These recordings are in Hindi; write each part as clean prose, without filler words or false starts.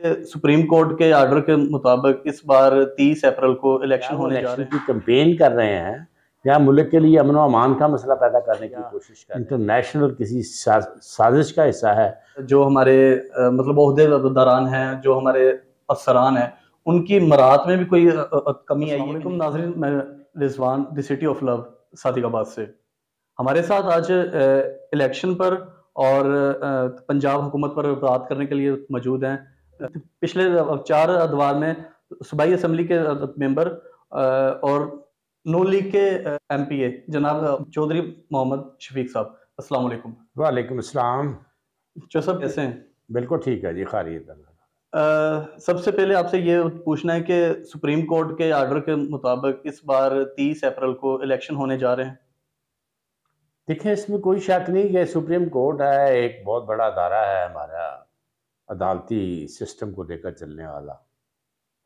सुप्रीम कोर्ट के ऑर्डर के मुताबिक इस बार 30 अप्रैल को इलेक्शन होने जा रहे हैं। की कंपेन कर रहे हैं या मुल्क के लिए अमन व अमान का मसला पैदा करने की कोशिश कर रहे हैं, इंटरनेशनल किसी साजिश का हिस्सा है। जो हमारे मतलब ओहदेदारान हैं, जो हमारे अफसरान हैं, उनकी मराहत में भी कोई कमी आई है? अस्सलाम वालेकुम नाज़रीन, मैं Rizwan the city of love Sadiqabad से। हमारे साथ आज इलेक्शन पर और पंजाब हुकूमत पर बात करने के लिए मौजूद हैं पिछले 4 अदवार में सूबाई असम्बली के मेंबर और नून लीग के एमपीए जनाब चौधरी मोहम्मद शफीक साहब। अस्सलाम वालेकुम। वालेकुम अस्सलाम। चौ साहब कैसे हैं? बिल्कुल ठीक है जी, खैरियत। सबसे पहले आपसे ये पूछना है कि सुप्रीम कोर्ट के ऑर्डर के मुताबिक इस बार 30 अप्रैल को इलेक्शन होने जा रहे हैं। देखिए, इसमें कोई शक नहीं कि सुप्रीम कोर्ट है, एक बहुत बड़ा अदारा है हमारा अदालती सिस्टम को लेकर चलने वाला।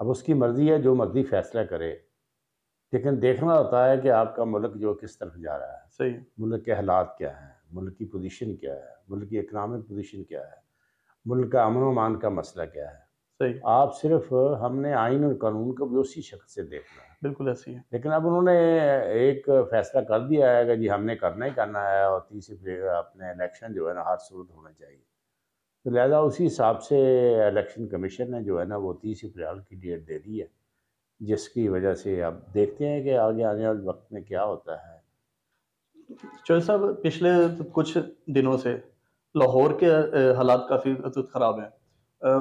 अब उसकी मर्जी है, जो मर्जी फैसला करे, लेकिन देखना होता है कि आपका मुल्क जो किस तरफ जा रहा है। सही। मुल्क के हालात क्या हैं, मुल्क की पोजीशन क्या है, मुल्क की इकनॉमिक पोजीशन क्या है, मुल्क का अमन व अमान का मसला क्या है। सही। आप सिर्फ हमने आइन और कानून को भी उसी शख्स से देखना है। बिल्कुल ऐसी है। लेकिन अब उन्होंने एक फैसला कर दिया है कि जी हमने करना ही करना है और 30 अप्रैल अपने इलेक्शन जो है ना हर सूरत होना चाहिए। तो लिहाजा उसी हिसाब से इलेक्शन कमीशन ने जो है ना वो 30 अप्रैल की डेट दे दी है, जिसकी वजह से अब देखते हैं कि आगे आने वाले वक्त में क्या होता है। चौधरी साहब, पिछले कुछ दिनों से लाहौर के हालात काफ़ी ख़राब हैं।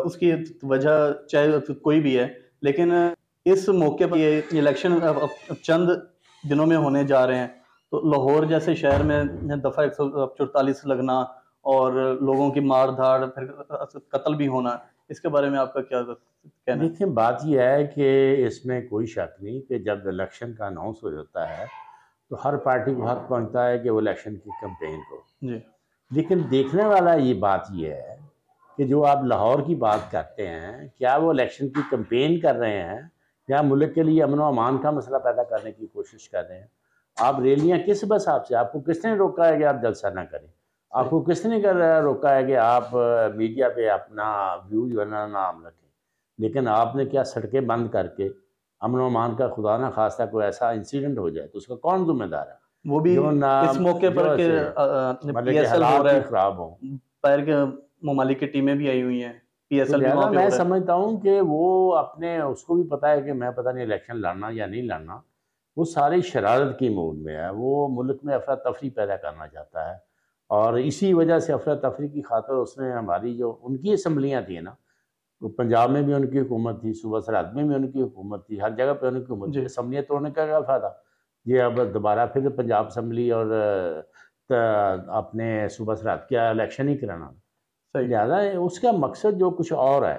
उसकी वजह चाहे कोई भी है, लेकिन इस मौके पर ये इलेक्शन अब चंद दिनों में होने जा रहे हैं, तो लाहौर जैसे शहर में दफ़ा 144 लगना और लोगों की मार धाड़, फिर कत्ल भी होना, इसके बारे में आपका क्या कहना है? देखिए, बात यह है कि इसमें कोई शक नहीं कि जब इलेक्शन का अनाउंस हो जाता है तो हर पार्टी को हक पहुंचता है कि वो इलेक्शन की कैंपेन को। जी। लेकिन देखने वाला ये बात ये है कि जो आप लाहौर की बात करते हैं, क्या वो इलेक्शन की कैंपेन कर रहे हैं या मुल्क के लिए अमन व अमान का मसला पैदा करने की कोशिश कर रहे हैं। आप रैलियां किस हिसाब से, आपको किसने रोका है कि आप जलसा ना करें? आपको किसने रोका है कि आप मीडिया पे अपना व्यू जो है ना नाम रखें? लेकिन आपने क्या सड़कें बंद करके अमन व अमान का खुदा ना खास्ता कोई ऐसा इंसिडेंट हो जाए तो उसका कौन जिम्मेदार है? वो भी जो ना इस मौके जो पर के ऐसे मतलब कि पीएसएल हो हालात रहा ही है, खराब हों। बाहर के ममालिक की टीमें भी आई हुई हैं, तो पीएसएल भी लिहाजा वहाँ पे हो मैं रहा है। समझता हूँ कि वो अपने उसको भी पता है कि मैं पता नहीं इलेक्शन लड़ना या नहीं लड़ना। वो सारी शरारत की मूड में है, वो मुल्क में अफरा तफरी पैदा करना चाहता है और इसी वजह से अफरा तफरी की खातिर उसने हमारी जो उनकी असम्बलियाँ थी ना, तो पंजाब में भी उनकी हुकूमत थी, सूबा सरहद में भी उनकी हुकूमत थी, हर जगह पे उनकी हुकूमत थी। जी। असम्बलियाँ तोड़ने का क्या फ़ायदा? ये अब दोबारा फिर पंजाब असम्बली और अपने सूबा सरहद का इलेक्शन ही कराना। सही। लिहाजा उसका मकसद जो कुछ और है,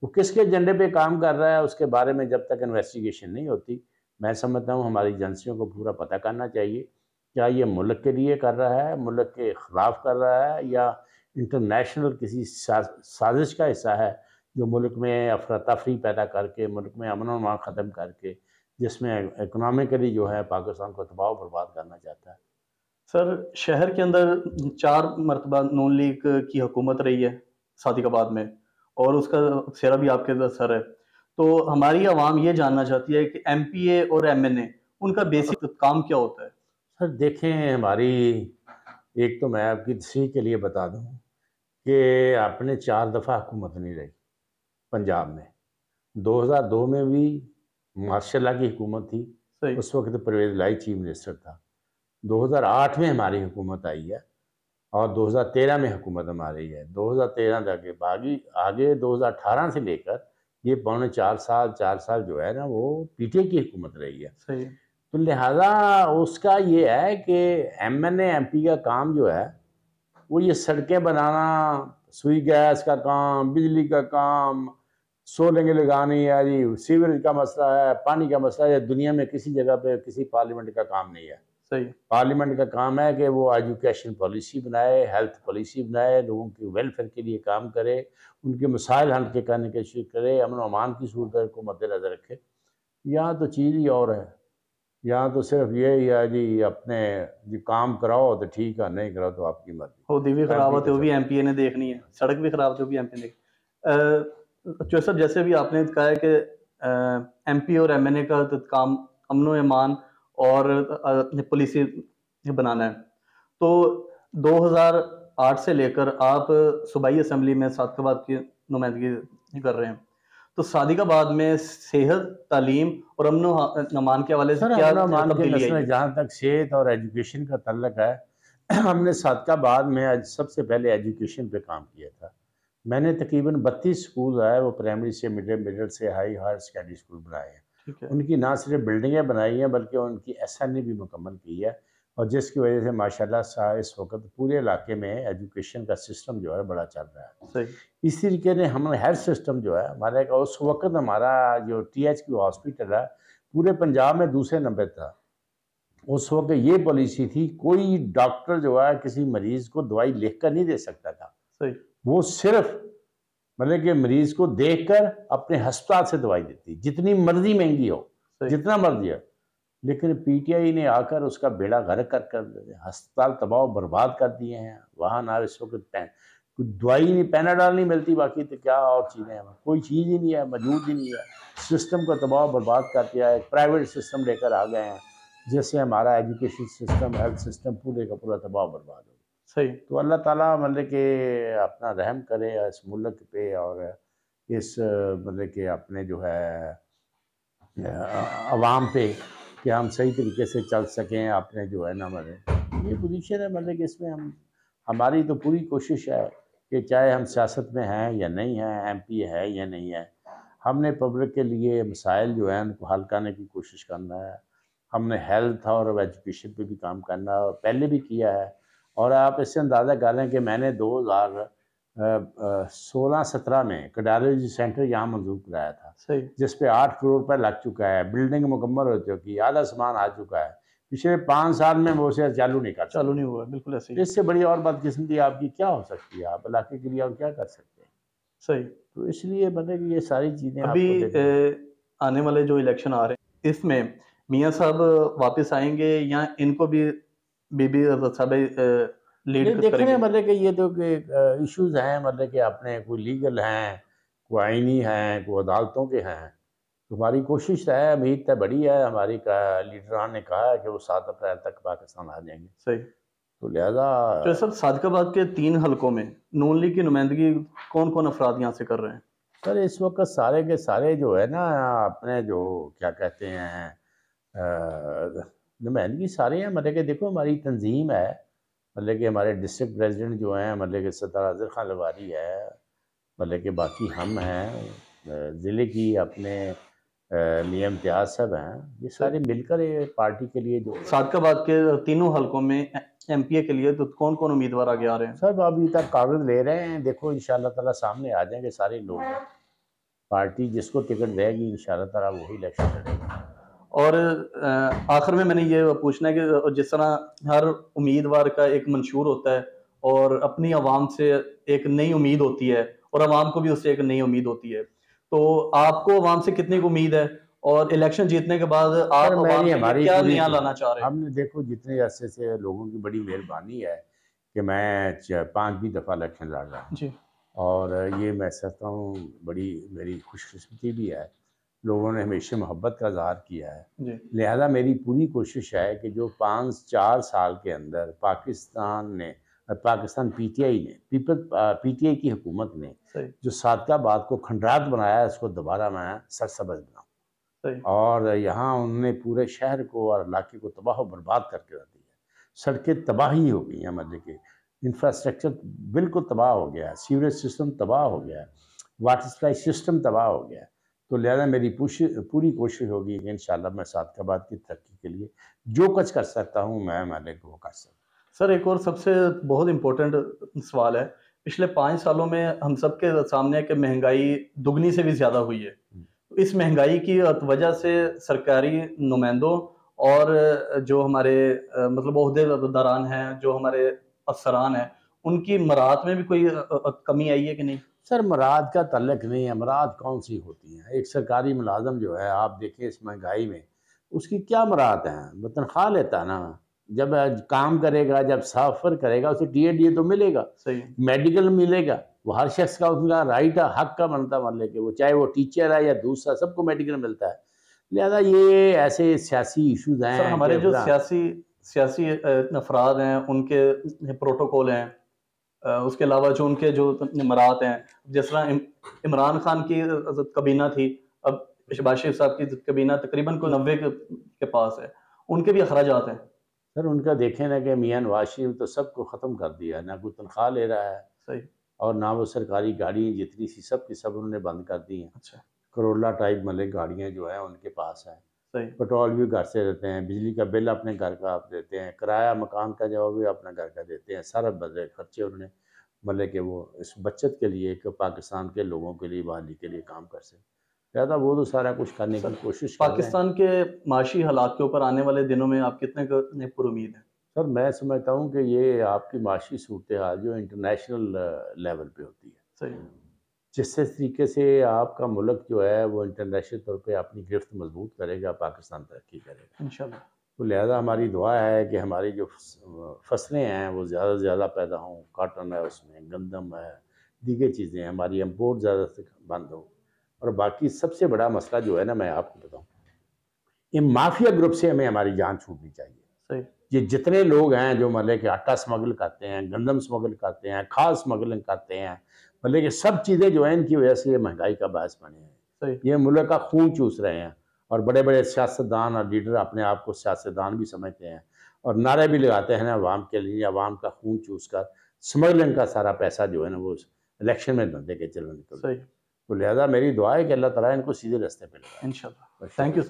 वो किसके एजेंडे पे काम कर रहा है, उसके बारे में जब तक इन्वेस्टिगेशन नहीं होती, मैं समझता हूँ हमारी एजेंसियों को पूरा पता करना चाहिए। क्या ये मुल्क के लिए कर रहा है, मुल्क के खिलाफ कर रहा है या इंटरनेशनल किसी साजिश का हिस्सा है, जो मुल्क में अफरा तफरी पैदा करके, मुल्क में अमन और अमान ख़त्म करके, जिसमें इकोनॉमिकली जो है पाकिस्तान को तबाह बर्बाद करना चाहता है। सर, शहर के अंदर 4 मरतबा नून लीग की हुकूमत रही है सादिकाबाद में, और उसका सेहरा भी आपके सर है। तो हमारी आवाम ये जानना चाहती है कि एमपीए और एमएनए उनका बेसिक काम क्या होता है? सर देखें, हमारी एक तो मैं आपकी तस्वीर के लिए बता दूँ कि आपने 4 दफ़ा हुकूमत नहीं रही पंजाब में। 2002 में भी मार्शल की हुकूमत थी, सही। उस वक़्त परवेज़ इलाही चीफ मिनिस्टर था। 2008 में हमारी हुकूमत आई है और 2013 में हुकूमत हमारी है। 2013 तक बागी आगे 2018 से लेकर ये पौने 4 साल जो है ना वो पीटीआई की हुकूमत रही है। सही है। तो लिहाजा उसका ये है कि एमएनए एमपी का काम जो है वो ये सड़कें बनाना, सुई गैस का काम, बिजली का काम, सोलरें लगानी है जी, सीवरेज का मसला है, पानी का मसला है, दुनिया में किसी जगह पे किसी पार्लियामेंट का काम नहीं है। सही। पार्लियामेंट का काम है कि वो एजुकेशन पॉलिसी बनाए, हेल्थ पॉलिसी बनाए, लोगों की वेलफेयर के लिए काम करे, उनके मसाइल हल के करने की कोशिश करे, अमन व अमान की सूरत को मद्देनज़र रखे। यहाँ तो चीज़ ही और है। यहाँ तो सिर्फ ये ही है जी, अपने जी काम कराओ तो ठीक है, नहीं कराओ तो आपकी मर्जी। खुद भी खराब एमपी होते तो वो भी सब एमपीए ने देखनी है, सड़क भी खराब होती वो भी एमपी ने देखनी। साहब जैसे भी आपने कहा है कि एमपी और एमएनए का तो काम अमनो ईमान और पॉलिसी बनाना है, तो 2008 से लेकर आप सूबाई असम्बली में सादिकाबाद की नुमाइंदगी कर रहे हैं, तो सादिकाबाद में सेहत, तालीम और अमनो अमान के हवाले से सर क्या अमन अमान के तब्दीली आई मसले है? जहाँ तक सेहत और एजुकेशन का तल्लक है, हमने सादिकाबाद में आज सबसे पहले एजुकेशन पे काम किया था। मैंने तकरीबन 32 स्कूल है वो प्राइमरी से मिडिल से हायर सेकेंडरी स्कूल बनाए हैं। ठीक है। उनकी ना सिर्फ बिल्डिंगें बनाई हैं बल्कि उनकी एसएनए भी मुकम्मल की है, और जिसकी वजह से माशाल्लाह इस वक्त पूरे इलाके में एजुकेशन का सिस्टम जो है बड़ा चल रहा है। सही। इसी तरीके से हमने हेल्थ सिस्टम जो है हमारे का उस वक्त हमारा जो THQ हॉस्पिटल है पूरे पंजाब में दूसरे नंबर था। उस वक्त ये पॉलिसी थी, कोई डॉक्टर जो है किसी मरीज को दवाई लिख कर नहीं दे सकता था। सही। वो सिर्फ मतलब कि मरीज को देखकर अपने अस्पताल से दवाई देती, जितनी मर्जी महंगी हो, सही। जितना मर्जी हो। लेकिन पीटीआई ने आकर उसका बेड़ा गर्क कर अस्पताल तबाह बर्बाद कर दिए हैं। वहाँ ना इस वक्त कोई दवाई नहीं, पैनाडॉल नहीं मिलती, बाकी तो क्या और चीज़ें हैं, कोई चीज़ ही नहीं है, मौजूद ही नहीं है। सिस्टम को तबाह बर्बाद कर दिया है, प्राइवेट सिस्टम लेकर आ गए हैं, जिससे हमारा एजुकेशन सिस्टम, हेल्थ सिस्टम पूरे का पूरा तबाह बर्बाद हो गया। सही। तो अल्लाह ताला मतलब कि अपना रहम करे इस मुल्क पे और इस मतलब कि अपने जो है आवाम पे, कि हम सही तरीके से चल सकें। आपने जो है ना मतलब ये पोजीशन है, मतलब कि इसमें हमारी तो पूरी कोशिश है कि चाहे हम सियासत में हैं या नहीं हैं, एमपी है या नहीं है, हमने पब्लिक के लिए मसाइल जो हैं उनको हल करने की कोशिश करना है। हमने हेल्थ और एजुकेशन पे भी काम करना है, पहले भी किया है। और आप इससे अंदाज़ा कर लें कि मैंने 2016-17 में कार्डियोलॉजी सेंटर यहाँ मंजूर कराया था, सही। जिस पे 8 करोड़ रुपए लग चुका है, बिल्डिंग मुकम्मल हो चुकी है, आधा सामान आ चुका है। पिछले 5 साल में वो उसे चालू नहीं कर चालू सके। नहीं हुआ, बिल्कुल ऐसे ही। इससे बड़ी और बदकिस्मती आपकी क्या हो सकती है? आप इलाके के लिए और क्या कर सकते हैं? सही। तो इसलिए मतलब कि ये सारी चीज़ें अभी आपको देखनी हैं। आने वाले जो इलेक्शन आ रहे हैं, इसमें मियाँ साहब वापस आएँगे या इनको भी बीबी साहब नहीं लीड देख रहे हैं करेंगे? मतलब कि ये तो इश्यूज हैं, मतलब कि अपने कोई लीगल हैं, कोई आईनी हैं, कोई अदालतों के हैं। तो हमारी कोशिश है, उम्मीद तो बड़ी है, हमारी का लीडरान ने कहा है कि वो 7 अप्रैल तक पाकिस्तान आ जाएंगे। सही। तो लिहाजा तो सर सादिकाबाद के 3 हलकों में नून लीग की नुमाइंदगी कौन-कौन अफराद यहाँ से कर रहे हैं? सर इस वक्त सारे के सारे जो है ना अपने जो क्या कहते हैं नुमाइंदगी सारे हैं, मतलब कि देखो हमारी तंजीम है, मतलब कि हमारे डिस्ट्रिक्ट प्रेसिडेंट जो हैं, मतलब कि सरदार अज़हर खान लवारी है, मतलब कि बाकी हम हैं, ज़िले की अपने मियां इम्तियाज़ साहब हैं, ये सारे सही। मिलकर ये पार्टी के लिए जो सादिकाबाद के तीनों हलकों में एमपीए के लिए तो कौन-कौन उम्मीदवार आगे आ रहे हैं? सब अभी तक कागज़ ले रहे हैं। देखो इंशाल्लाह ताला सामने आ जाएंगे सारे लोग। पार्टी जिसको टिकट देगी इंशाल्लाह ताला वही इलेक्शन लड़ेगा। और आखिर में मैंने ये पूछना है कि जिस तरह हर उम्मीदवार का एक मंशूर होता है और अपनी आवाम से एक नई उम्मीद होती है और आवाम को भी उससे एक नई उम्मीद होती है, तो आपको आवाम से कितनी उम्मीद है और इलेक्शन जीतने के बाद आप सर आवाम मेरी के लिए हमारी क्या पूरी नया लाना चाह रहे हैं? हमने देखो जितने अरसे से लोगों की बड़ी मेहरबानी है कि मैं 5वीं दफ़ा इलेक्शन लड़ रहा हूँ, जी। और ये मैं समझता हूँ बड़ी मेरी खुशकिस्मती भी है। लोगों ने हमेशा मोहब्बत का इज़हार किया है। जी। लिहाजा मेरी पूरी कोशिश है कि जो 5-4 साल के अंदर पाकिस्तान पीटीआई ने पीटीआई की हुकूमत ने सही। जो सादकाबाद को खंडरात बनाया है, उसको दोबारा मैं सरसब्ज़ बनाऊँ। सही। और यहाँ उन्होंने पूरे शहर को और इलाके को तबाह व बर्बाद करके रख दिया। सड़कें तबाही हो गई हैं, मतलब कि इंफ्रास्ट्रक्चर बिल्कुल तबाह हो गया है, सीवरेज सिस्टम तबाह हो गया है, वाटर सप्लाई सिस्टम तबाह हो गया है। तो लिहाजा मेरी पूरी कोशिश होगी कि इंशाल्लाह मैं सादकाबाद की तरक्की के लिए जो कुछ कर सकता हूँ मैं मतलब कि वो कर सकता हूँ। सर एक और सबसे बहुत इम्पोर्टेंट सवाल है, पिछले 5 सालों में हम सबके सामने है कि महँगाई दुगनी से भी ज़्यादा हुई है। तो इस महँगाई की वजह से सरकारी नुमाइंदों और जो हमारे मतलब ओहदेदारान हैं, जो हमारे अफ़सरान हैं, उनकी मरात में भी कोई कमी आई है कि नहीं? सर मराद का तल्लक नहीं है, मराद कौन सी होती हैं? एक सरकारी मुलाज़िम जो है आप देखें इस महंगाई में, उसकी क्या मराद हैं? वो तनख्वाह लेता है ना, जब काम करेगा, जब सफ़र करेगा उसे टीए डीए तो मिलेगा, सही है। मेडिकल मिलेगा, वो हर शख्स का उनका राइट है, हक का बनता है, मतलब कि वो चाहे वो टीचर है या दूसरा, सबको मेडिकल मिलता है। लिहाजा ये ऐसे सियासी इश्यूज सर हैं हमारे कि जो फिर सियासी सियासी अफराद हैं उनके प्रोटोकॉल हैं, उसके अलावा जो उनके जो इमरात हैं, जिस तरह इमरान खान की कबीना थी, अब शहबाज शरीफ साहब की कबीना तकरीबन कोई 90 के पास है, उनके भी अखराजात हैं। सर उनका देखें ना कि मियां नवाज शरीफ तो सबको ख़त्म कर दिया, ना कोई तनख्वाह ले रहा है सही। और ना वो सरकारी गाड़ी जितनी सी सब की सब उन्होंने बंद कर दी हैं। अच्छा। करोला टाइप मतलब गाड़ियाँ जो हैं उनके पास हैं। सही। पेट्रोल भी घर से देते हैं, बिजली का बिल अपने घर का आप देते हैं, किराया मकान का जो भी अपना घर का देते हैं, सारा बदले खर्चे उन्होंने मतलब कि वो इस बचत के लिए कि पाकिस्तान के लोगों के लिए, बहाली के लिए काम कर सकें। लिहाजा वो तो सारा कुछ करने की सर कोशिश कर रहे हैं। पाकिस्तान के माशी हालात के ऊपर आने वाले दिनों में आप कितने पुरुमीद हैं? सर मैं समझता हूँ कि ये आपकी माशी सूरत हाल जो इंटरनेशनल लेवल पे होती है, सही। जिस तरीके से आपका मुल्क जो है वो इंटरनेशनल तौर पे अपनी गिरफ्त मजबूत करेगा, पाकिस्तान तरक्की करेगा। इंशाल्लाह। तो लिहाजा हमारी दुआ है कि हमारी जो फसलें हैं वो ज़्यादा से ज़्यादा पैदा हों, कॉटन है उसमें, गंदम है, दीगर चीज़ें हैं, हमारी इम्पोर्ट ज़्यादा से बंद हो। और बाकी सबसे बड़ा मसला जो है ना, मैं आपको बताऊँ, इन माफिया ग्रुप से हमें हमारी जान छूटनी चाहिए। सही। ये जितने लोग हैं जो मतलब कि आटा स्मगल करते हैं, गंदम स्मगल करते हैं, खाद स्मगलिंग करते हैं, मतलब कि सब चीज़ें जो हैं इनकी वजह से ये महंगाई का बायस बने हैं। सही। ये मुल्क का खून चूस रहे हैं और बड़े बड़े सियासतदान और लीडर अपने आप को सियासतदान भी समझते हैं और नारे भी लगाते हैं ना अवाम के लिए, अवाम का खून चूस कर स्मगलिंग का सारा पैसा जो है ना वो इलेक्शन में धंधे के चलन निकल। सही। तो लिहाजा मेरी दुआ है कि अल्लाह ताला इनको सीधे रास्ते पे लगाए। इंशाल्लाह। शुक्रिया। Thank you.